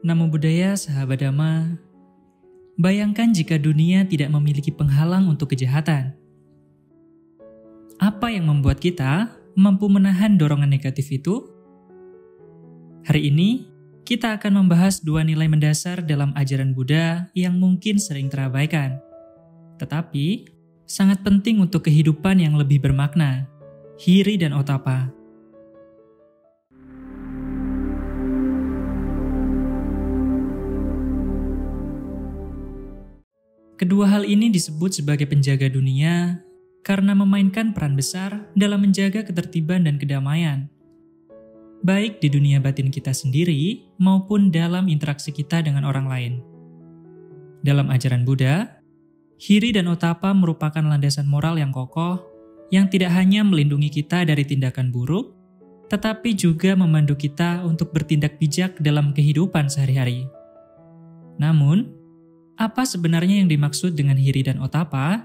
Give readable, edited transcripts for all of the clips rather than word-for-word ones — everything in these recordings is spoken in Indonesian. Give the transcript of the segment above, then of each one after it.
Namo Buddhaya, sahabat Dhamma. Bayangkan jika dunia tidak memiliki penghalang untuk kejahatan. Apa yang membuat kita mampu menahan dorongan negatif itu? Hari ini, kita akan membahas dua nilai mendasar dalam ajaran Buddha yang mungkin sering terabaikan, tetapi sangat penting untuk kehidupan yang lebih bermakna, hiri dan otapa. Kedua hal ini disebut sebagai penjaga dunia karena memainkan peran besar dalam menjaga ketertiban dan kedamaian, baik di dunia batin kita sendiri maupun dalam interaksi kita dengan orang lain. Dalam ajaran Buddha, hiri dan otapa merupakan landasan moral yang kokoh yang tidak hanya melindungi kita dari tindakan buruk, tetapi juga memandu kita untuk bertindak bijak dalam kehidupan sehari-hari. Namun, apa sebenarnya yang dimaksud dengan hiri dan otapa,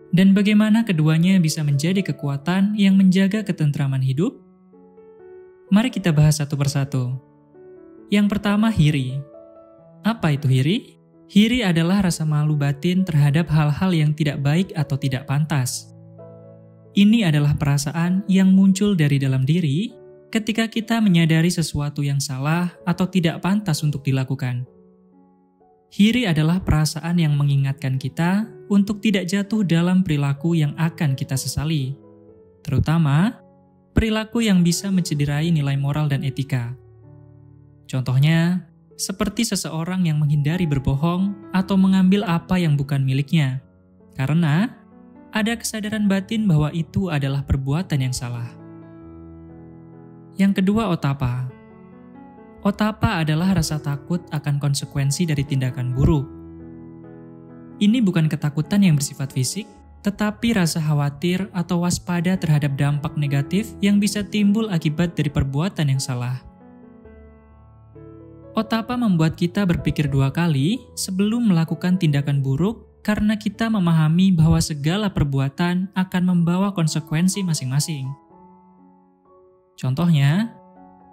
dan bagaimana keduanya bisa menjadi kekuatan yang menjaga ketentraman hidup? Mari kita bahas satu persatu. Yang pertama, hiri. Apa itu hiri? Hiri adalah rasa malu batin terhadap hal-hal yang tidak baik atau tidak pantas. Ini adalah perasaan yang muncul dari dalam diri ketika kita menyadari sesuatu yang salah atau tidak pantas untuk dilakukan. Hiri adalah perasaan yang mengingatkan kita untuk tidak jatuh dalam perilaku yang akan kita sesali, terutama perilaku yang bisa mencederai nilai moral dan etika. Contohnya, seperti seseorang yang menghindari berbohong atau mengambil apa yang bukan miliknya, karena ada kesadaran batin bahwa itu adalah perbuatan yang salah. Yang kedua, otapa. Otapa adalah rasa takut akan konsekuensi dari tindakan buruk. Ini bukan ketakutan yang bersifat fisik, tetapi rasa khawatir atau waspada terhadap dampak negatif yang bisa timbul akibat dari perbuatan yang salah. Otapa membuat kita berpikir dua kali sebelum melakukan tindakan buruk karena kita memahami bahwa segala perbuatan akan membawa konsekuensi masing-masing. Contohnya,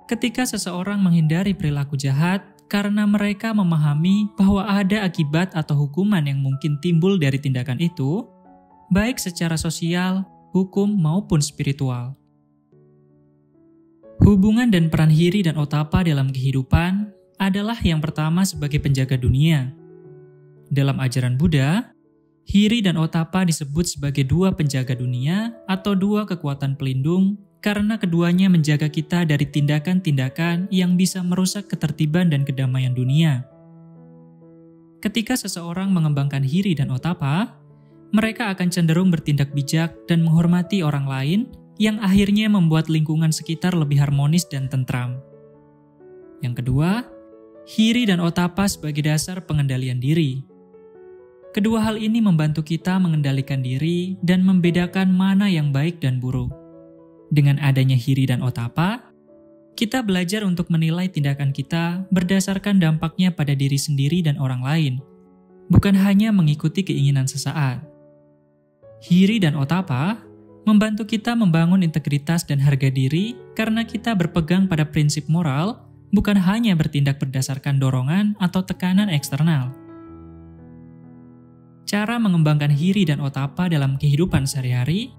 ketika seseorang menghindari perilaku jahat karena mereka memahami bahwa ada akibat atau hukuman yang mungkin timbul dari tindakan itu, baik secara sosial, hukum, maupun spiritual. Hubungan dan peran hiri dan otapa dalam kehidupan adalah yang pertama sebagai penjaga dunia. Dalam ajaran Buddha, hiri dan otapa disebut sebagai dua penjaga dunia atau dua kekuatan pelindung karena keduanya menjaga kita dari tindakan-tindakan yang bisa merusak ketertiban dan kedamaian dunia. Ketika seseorang mengembangkan hiri dan otapa, mereka akan cenderung bertindak bijak dan menghormati orang lain yang akhirnya membuat lingkungan sekitar lebih harmonis dan tentram. Yang kedua, hiri dan otapa sebagai dasar pengendalian diri. Kedua hal ini membantu kita mengendalikan diri dan membedakan mana yang baik dan buruk. Dengan adanya hiri dan otapa, kita belajar untuk menilai tindakan kita berdasarkan dampaknya pada diri sendiri dan orang lain, bukan hanya mengikuti keinginan sesaat. Hiri dan otapa membantu kita membangun integritas dan harga diri karena kita berpegang pada prinsip moral, bukan hanya bertindak berdasarkan dorongan atau tekanan eksternal. Cara mengembangkan hiri dan otapa dalam kehidupan sehari-hari,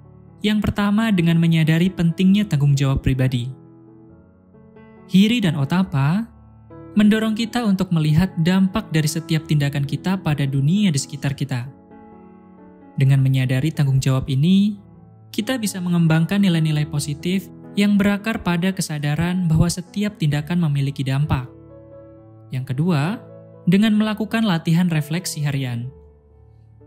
yang pertama dengan menyadari pentingnya tanggung jawab pribadi. Hiri dan otapa mendorong kita untuk melihat dampak dari setiap tindakan kita pada dunia di sekitar kita. Dengan menyadari tanggung jawab ini, kita bisa mengembangkan nilai-nilai positif yang berakar pada kesadaran bahwa setiap tindakan memiliki dampak. Yang kedua, dengan melakukan latihan refleksi harian.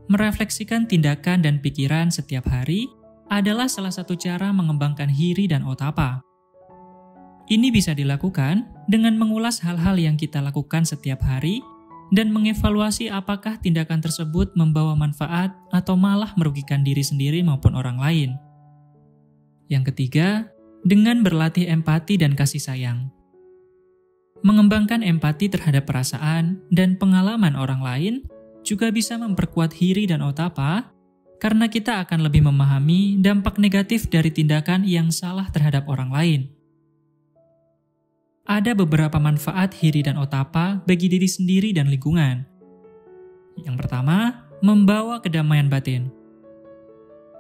Merefleksikan tindakan dan pikiran setiap hari adalah salah satu cara mengembangkan hiri dan otapa. Ini bisa dilakukan dengan mengulas hal-hal yang kita lakukan setiap hari dan mengevaluasi apakah tindakan tersebut membawa manfaat atau malah merugikan diri sendiri maupun orang lain. Yang ketiga, dengan berlatih empati dan kasih sayang. Mengembangkan empati terhadap perasaan dan pengalaman orang lain juga bisa memperkuat hiri dan otapa karena kita akan lebih memahami dampak negatif dari tindakan yang salah terhadap orang lain. ada beberapa manfaat hiri dan otapa bagi diri sendiri dan lingkungan. Yang pertama, membawa kedamaian batin.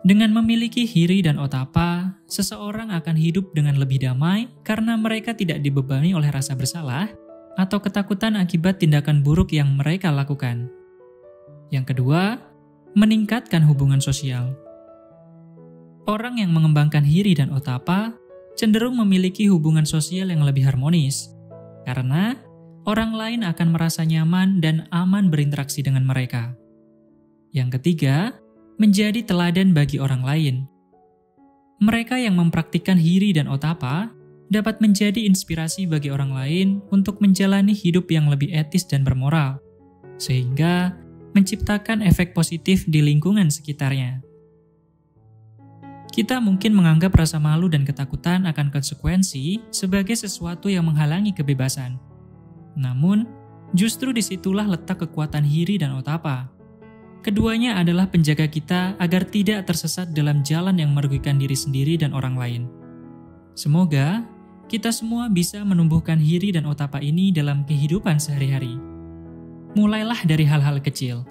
Dengan memiliki hiri dan otapa, seseorang akan hidup dengan lebih damai karena mereka tidak dibebani oleh rasa bersalah atau ketakutan akibat tindakan buruk yang mereka lakukan. Yang kedua, meningkatkan hubungan sosial. Orang yang mengembangkan hiri dan otapa cenderung memiliki hubungan sosial yang lebih harmonis, karena orang lain akan merasa nyaman dan aman berinteraksi dengan mereka. Yang ketiga, menjadi teladan bagi orang lain. Mereka yang mempraktikkan hiri dan otapa dapat menjadi inspirasi bagi orang lain untuk menjalani hidup yang lebih etis dan bermoral, sehingga menciptakan efek positif di lingkungan sekitarnya. Kita mungkin menganggap rasa malu dan ketakutan akan konsekuensi sebagai sesuatu yang menghalangi kebebasan. Namun, justru disitulah letak kekuatan hiri dan otapa. Keduanya adalah penjaga kita agar tidak tersesat dalam jalan yang merugikan diri sendiri dan orang lain. Semoga kita semua bisa menumbuhkan hiri dan otapa ini dalam kehidupan sehari-hari. Mulailah dari hal-hal kecil,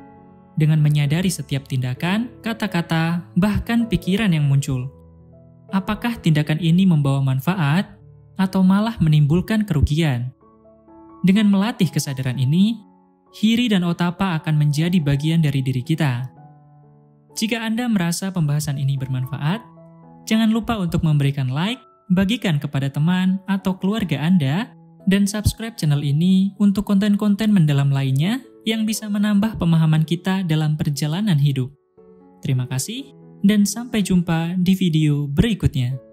dengan menyadari setiap tindakan, kata-kata, bahkan pikiran yang muncul. Apakah tindakan ini membawa manfaat atau malah menimbulkan kerugian? Dengan melatih kesadaran ini, hiri dan otapa akan menjadi bagian dari diri kita. Jika Anda merasa pembahasan ini bermanfaat, jangan lupa untuk memberikan like, bagikan kepada teman atau keluarga Anda, dan subscribe channel ini untuk konten-konten mendalam lainnya yang bisa menambah pemahaman kita dalam perjalanan hidup. Terima kasih, dan sampai jumpa di video berikutnya.